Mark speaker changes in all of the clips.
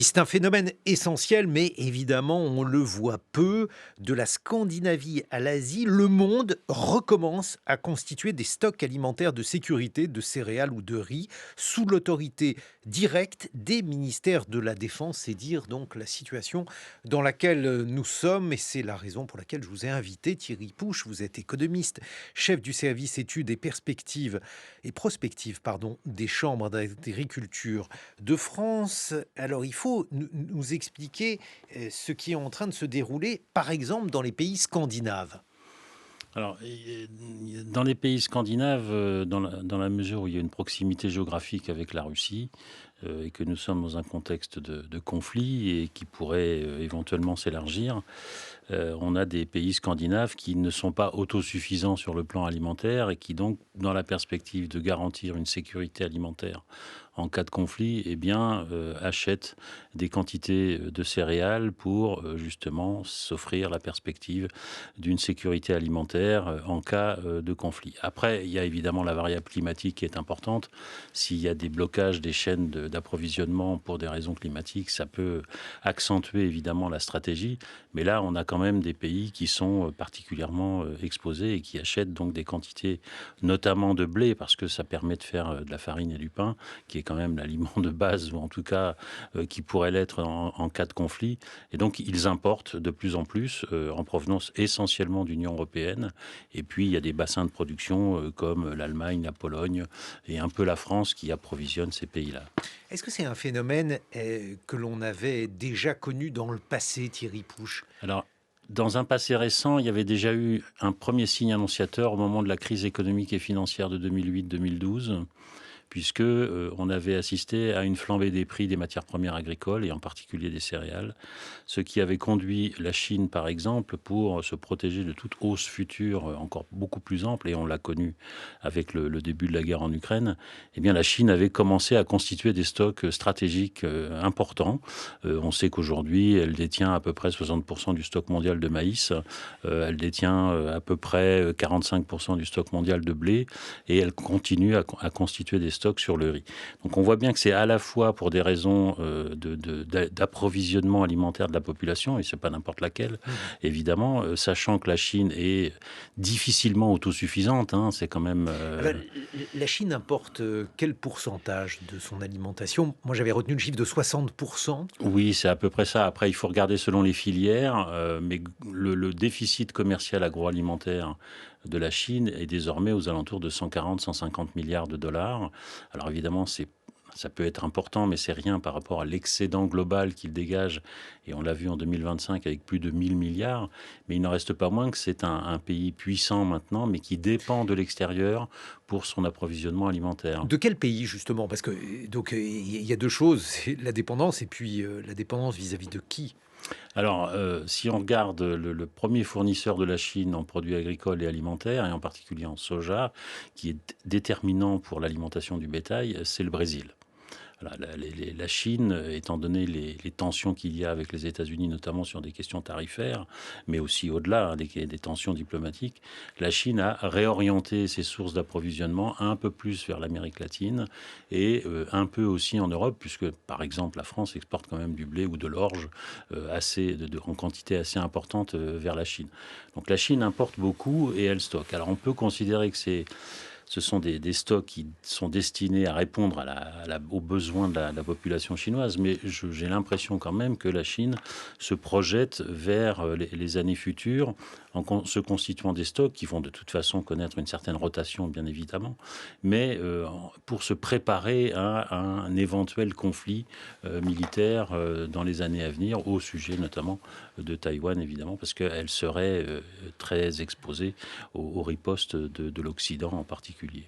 Speaker 1: C'est un phénomène essentiel, mais évidemment, on le voit peu. De la Scandinavie à l'Asie, le monde recommence à constituer des stocks alimentaires de sécurité de céréales ou de riz sous l'autorité directe des ministères de la Défense. C'est dire donc la situation dans laquelle nous sommes. Et c'est la raison pour laquelle je vous ai invité, Thierry Pouche. Vous êtes économiste, chef du service études et perspectives et prospectives des chambres d'agriculture de France. Alors, il faut nous expliquer ce qui est en train de se dérouler, par exemple, dans les pays scandinaves.
Speaker 2: Alors, dans les pays scandinaves, dans la mesure où il y a une proximité géographique avec la Russie, et que nous sommes dans un contexte de conflit et qui pourrait éventuellement s'élargir, on a des pays scandinaves qui ne sont pas autosuffisants sur le plan alimentaire et qui donc, dans la perspective de garantir une sécurité alimentaire en cas de conflit, eh bien, achètent des quantités de céréales pour justement s'offrir la perspective d'une sécurité alimentaire en cas de conflit. Après, il y a évidemment la variable climatique qui est importante. S'il y a des blocages des chaînes d'approvisionnement pour des raisons climatiques, ça peut accentuer évidemment la stratégie. Mais là, on a quand même des pays qui sont particulièrement exposés et qui achètent donc des quantités, notamment de blé, parce que ça permet de faire de la farine et du pain, qui est quand même l'aliment de base, ou en tout cas qui pourrait l'être en cas de conflit. Et donc, ils importent de plus en plus, en provenance essentiellement d'Union européenne. Et puis, il y a des bassins de production comme l'Allemagne, la Pologne et un peu la France qui approvisionnent ces pays-là.
Speaker 1: Est-ce que c'est un phénomène que l'on avait déjà connu dans le passé, Thierry Pouche?
Speaker 2: Alors, dans un passé récent, il y avait déjà eu un premier signe annonciateur au moment de la crise économique et financière de 2008-2012, puisque on avait assisté à une flambée des prix des matières premières agricoles et en particulier des céréales, ce qui avait conduit la Chine, par exemple, pour se protéger de toute hausse future encore beaucoup plus ample, et on l'a connu avec le début de la guerre en Ukraine. Eh bien, la Chine avait commencé à constituer des stocks stratégiques importants. On sait qu'aujourd'hui, elle détient à peu près 60% du stock mondial de maïs, elle détient à peu près 45% du stock mondial de blé, et elle continue à constituer des stocks sur le riz. Donc on voit bien que c'est à la fois pour des raisons d'approvisionnement alimentaire de la population, et c'est pas n'importe laquelle, évidemment, sachant que la Chine est difficilement autosuffisante, hein, c'est quand même...
Speaker 1: Ah ben, la Chine importe quel pourcentage de son alimentation? Moi, j'avais retenu le chiffre de 60%.
Speaker 2: Oui, c'est à peu près ça. Après, il faut regarder selon les filières, mais le déficit commercial agroalimentaire de la Chine est désormais aux alentours de 140-150 milliards de dollars. Alors évidemment, ça peut être important, mais c'est rien par rapport à l'excédent global qu'il dégage. Et on l'a vu en 2025 avec plus de 1000 milliards. Mais il n'en reste pas moins que c'est un pays puissant maintenant, mais qui dépend de l'extérieur pour son approvisionnement alimentaire.
Speaker 1: De quel pays, justement? Parce que il y a deux choses, c'est la dépendance et puis la dépendance vis-à-vis de qui?
Speaker 2: Alors, si on regarde le premier fournisseur de la Chine en produits agricoles et alimentaires, et en particulier en soja, qui est déterminant pour l'alimentation du bétail, c'est le Brésil. Voilà, la Chine, étant donné les tensions qu'il y a avec les États-Unis, notamment sur des questions tarifaires, mais aussi au-delà, hein, des tensions diplomatiques, la Chine a réorienté ses sources d'approvisionnement un peu plus vers l'Amérique latine et un peu aussi en Europe, puisque par exemple la France exporte quand même du blé ou de l'orge en quantité assez importante vers la Chine. Donc la Chine importe beaucoup et elle stocke. Alors on peut considérer que ce sont des stocks qui sont destinés à répondre aux besoins de la population chinoise, mais j'ai l'impression quand même que la Chine se projette vers les années futures se constituant des stocks qui vont de toute façon connaître une certaine rotation, bien évidemment, mais pour se préparer à un éventuel conflit militaire dans les années à venir, au sujet notamment de Taïwan, évidemment, parce qu'elle serait très exposée aux ripostes de l'Occident en particulier.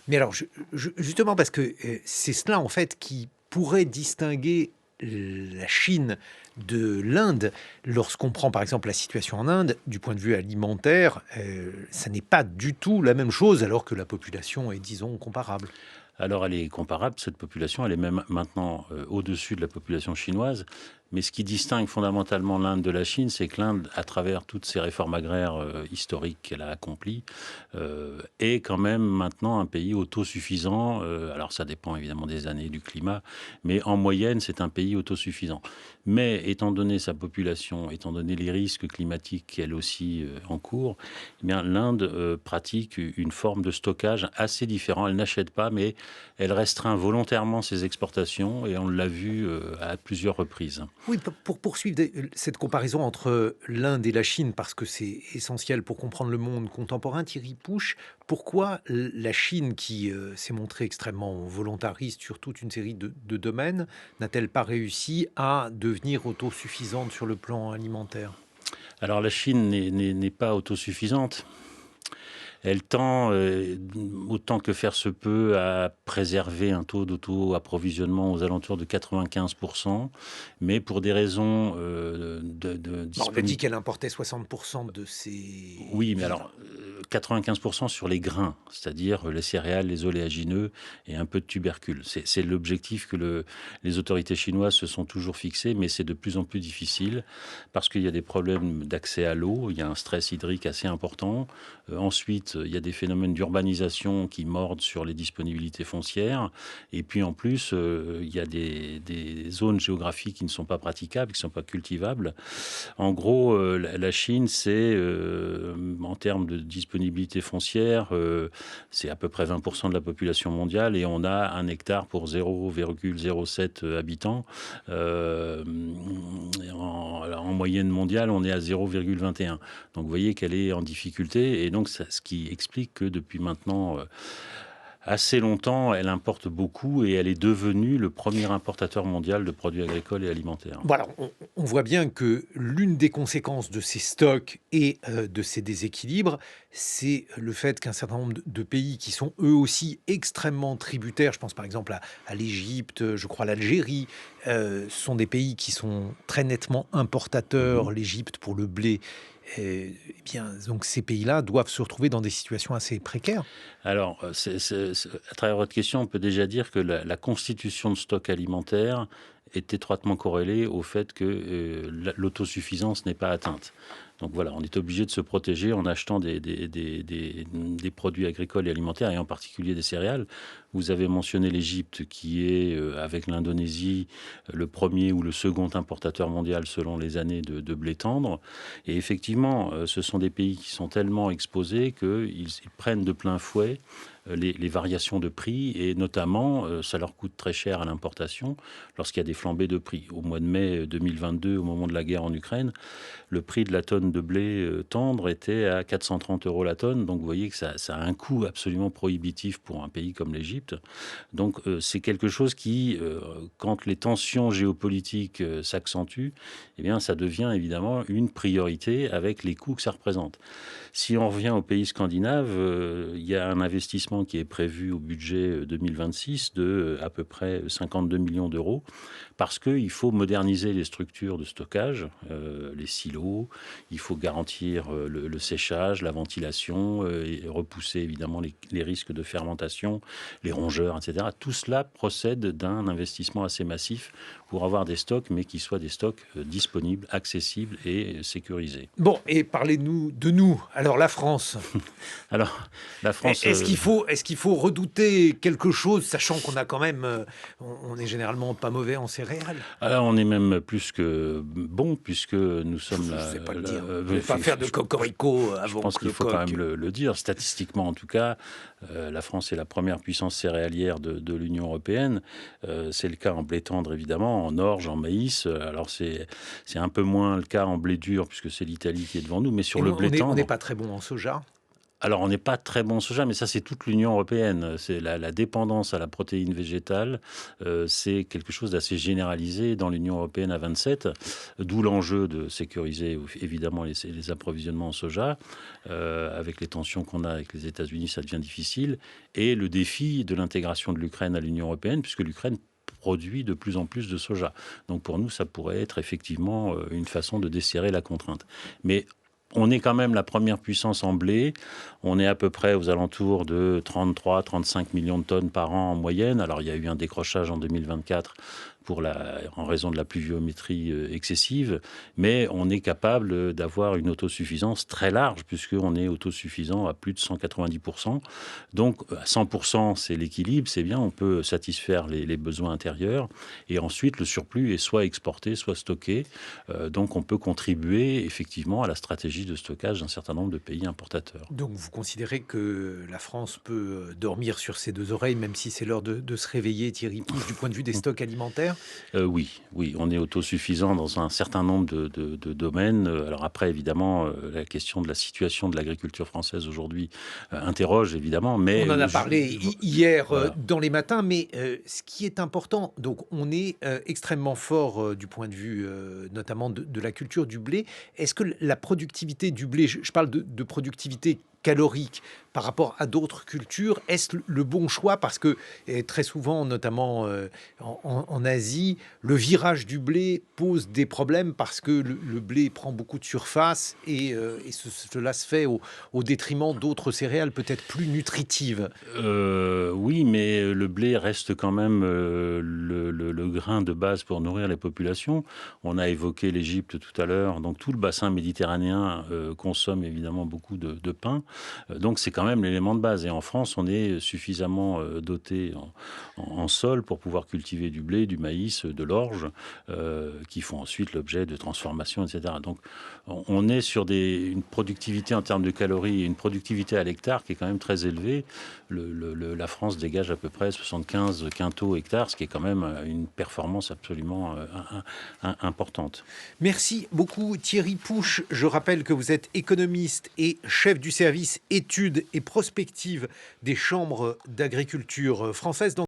Speaker 1: Mais alors, justement, parce que c'est cela, en fait, qui pourrait distinguer la Chine de l'Inde. Lorsqu'on prend, par exemple, la situation en Inde, du point de vue alimentaire, ça n'est pas du tout la même chose, alors que la population est, disons, comparable.
Speaker 2: Alors elle est comparable, cette population, elle est même maintenant au-dessus de la population chinoise, Mais ce qui distingue fondamentalement l'Inde de la Chine, c'est que l'Inde, à travers toutes ces réformes agraires historiques qu'elle a accomplies, est quand même maintenant un pays autosuffisant. Alors ça dépend évidemment des années, du climat, mais en moyenne, c'est un pays autosuffisant. Mais étant donné sa population, étant donné les risques climatiques qu'elle aussi encourt, eh bien, l'Inde pratique une forme de stockage assez différent. Elle n'achète pas, mais elle restreint volontairement ses exportations et on l'a vu à plusieurs reprises.
Speaker 1: Oui, pour poursuivre cette comparaison entre l'Inde et la Chine, parce que c'est essentiel pour comprendre le monde contemporain, Thierry Pouche, pourquoi la Chine, qui s'est montrée extrêmement volontariste sur toute une série de domaines, n'a-t-elle pas réussi à devenir autosuffisante sur le plan alimentaire?
Speaker 2: Alors la Chine n'est pas autosuffisante. Elle tend, autant que faire se peut, à préserver un taux d'auto-approvisionnement aux alentours de 95%, mais pour des raisons de
Speaker 1: Bon, on a dit
Speaker 2: disponibilité.
Speaker 1: qu'elle importait 60% de ses
Speaker 2: Oui, mais
Speaker 1: vivres.
Speaker 2: alors, 95% sur les grains, c'est-à-dire les céréales, les oléagineux et un peu de tubercules. C'est l'objectif que les autorités chinoises se sont toujours fixés, mais c'est de plus en plus difficile parce qu'il y a des problèmes d'accès à l'eau, il y a un stress hydrique assez important. Ensuite, il y a des phénomènes d'urbanisation qui mordent sur les disponibilités foncières. Et puis en plus, il y a des zones géographiques qui ne sont pas praticables, qui ne sont pas cultivables. En gros, la Chine, c'est, en termes de disponibilité foncière, c'est à peu près 20% de la population mondiale et on a 1 hectare pour 0,07 habitants. En moyenne mondiale, on est à 0,21. Donc vous voyez qu'elle est en difficulté et donc ce qui explique que depuis maintenant assez longtemps, elle importe beaucoup et elle est devenue le premier importateur mondial de produits agricoles et alimentaires.
Speaker 1: Bon, alors, on voit bien que l'une des conséquences de ces stocks et de ces déséquilibres, c'est le fait qu'un certain nombre de pays qui sont eux aussi extrêmement tributaires, je pense par exemple à l'Égypte, je crois l'Algérie, sont des pays qui sont très nettement
Speaker 2: Mhm.
Speaker 1: importateurs, l'Égypte pour le blé. Eh bien, donc ces pays-là doivent se retrouver dans des situations assez précaires.
Speaker 2: Alors, à travers votre question, on peut déjà dire que la constitution de stocks alimentaires est étroitement corrélée au fait que l'autosuffisance n'est pas atteinte. Donc voilà, on est obligé de se protéger en achetant des produits agricoles et alimentaires, et en particulier des céréales. Vous avez mentionné l'Égypte, qui est, avec l'Indonésie, le premier ou le second importateur mondial selon les années de blé tendre. Et effectivement, ce sont des pays qui sont tellement exposés qu'ils prennent de plein fouet les variations de prix et notamment, ça leur coûte très cher à l'importation lorsqu'il y a des flambées de prix. Au mois de mai 2022, au moment de la guerre en Ukraine, le prix de la tonne de blé tendre était à 430 euros la tonne. Donc vous voyez que ça a un coût absolument prohibitif pour un pays comme l'Égypte. Donc c'est quelque chose qui, quand les tensions géopolitiques s'accentuent, eh bien ça devient évidemment une priorité avec les coûts que ça représente. Si on revient aux pays scandinaves, il y a un investissement qui est prévu au budget 2026 de à peu près 52 millions d'euros parce qu'il faut moderniser les structures de stockage, les silos, il faut garantir le séchage, la ventilation, et repousser évidemment les risques de fermentation, les rongeurs, etc. Tout cela procède d'un investissement assez massif pour avoir des stocks, mais qui soient des stocks disponibles, accessibles et sécurisés.
Speaker 1: Bon, et parlez-nous de nous. Alors la France,
Speaker 2: Alors, la France,
Speaker 1: est-ce qu'il faut redouter quelque chose, sachant qu'on a quand même, on est généralement pas mauvais en céréales?
Speaker 2: alors on est même plus que bon, puisque nous sommes
Speaker 1: Je ne sais pas le dire. Je
Speaker 2: je
Speaker 1: ne vais pas faire de cocorico
Speaker 2: je
Speaker 1: avant
Speaker 2: pense
Speaker 1: que
Speaker 2: qu'il
Speaker 1: le
Speaker 2: faut quand
Speaker 1: coq.
Speaker 2: même le dire. Statistiquement, en tout cas, la France est la première puissance céréalière de l'Union européenne. C'est le cas en blé tendre, évidemment, en orge, en maïs. Alors c'est un peu moins le cas en blé dur, puisque c'est l'Italie qui est devant nous. Mais sur
Speaker 1: Et
Speaker 2: le
Speaker 1: on
Speaker 2: blé
Speaker 1: n'est
Speaker 2: tendre,
Speaker 1: pas très bon en soja.
Speaker 2: alors, on n'est pas très bon en soja, mais ça, c'est toute l'Union européenne. C'est la dépendance à la protéine végétale, c'est quelque chose d'assez généralisé dans l'Union européenne à 27, d'où l'enjeu de sécuriser évidemment les approvisionnements en soja. Avec les tensions qu'on a avec les États-Unis, ça devient difficile. Et le défi de l'intégration de l'Ukraine à l'Union européenne, puisque l'Ukraine produit de plus en plus de soja. Donc pour nous, ça pourrait être effectivement une façon de desserrer la contrainte. Mais on est quand même la première puissance en blé. On est à peu près aux alentours de 33-35 millions de tonnes par an en moyenne. Alors, il y a eu un décrochage en 2024 en raison de la pluviométrie excessive, mais on est capable d'avoir une autosuffisance très large, puisqu'on est autosuffisant à plus de 190%. Donc à 100%, c'est l'équilibre, c'est bien, on peut satisfaire les besoins intérieurs, et ensuite le surplus est soit exporté, soit stocké. Donc on peut contribuer effectivement à la stratégie de stockage d'un certain nombre de pays importateurs.
Speaker 1: Donc vous considérez que la France peut dormir sur ses deux oreilles, même si c'est l'heure de se réveiller, Thierry Pouche, du point de vue des stocks alimentaires?
Speaker 2: Oui, oui, on est autosuffisant dans un certain nombre de domaines. Alors après, évidemment, la question de la situation de l'agriculture française aujourd'hui interroge évidemment, mais
Speaker 1: On en a parlé hier
Speaker 2: voilà.
Speaker 1: dans les matins, mais ce qui est important, donc on est extrêmement fort du point de vue notamment de la culture du blé. Est-ce que la productivité du blé, je parle de productivité calorique par rapport à d'autres cultures, est-ce le bon choix? Parce que très souvent, notamment en Asie, le virage du blé pose des problèmes parce que le blé prend beaucoup de surface et cela se fait au détriment d'autres céréales peut-être plus nutritives.
Speaker 2: Oui, mais le blé reste quand même le grain de base pour nourrir les populations. On a évoqué l'Égypte tout à l'heure, donc tout le bassin méditerranéen consomme évidemment beaucoup de pain. Donc c'est quand même l'élément de base. Et en France, on est suffisamment doté en sol pour pouvoir cultiver du blé, du maïs, de l'orge, qui font ensuite l'objet de transformations, etc. Donc on est sur une productivité en termes de calories et une productivité à l'hectare qui est quand même très élevée. La France dégage à peu près 75 quintaux hectares, ce qui est quand même une performance absolument importante.
Speaker 1: Merci beaucoup Thierry Pouche. Je rappelle que vous êtes économiste et chef du service études et prospectives des chambres d'agriculture françaises.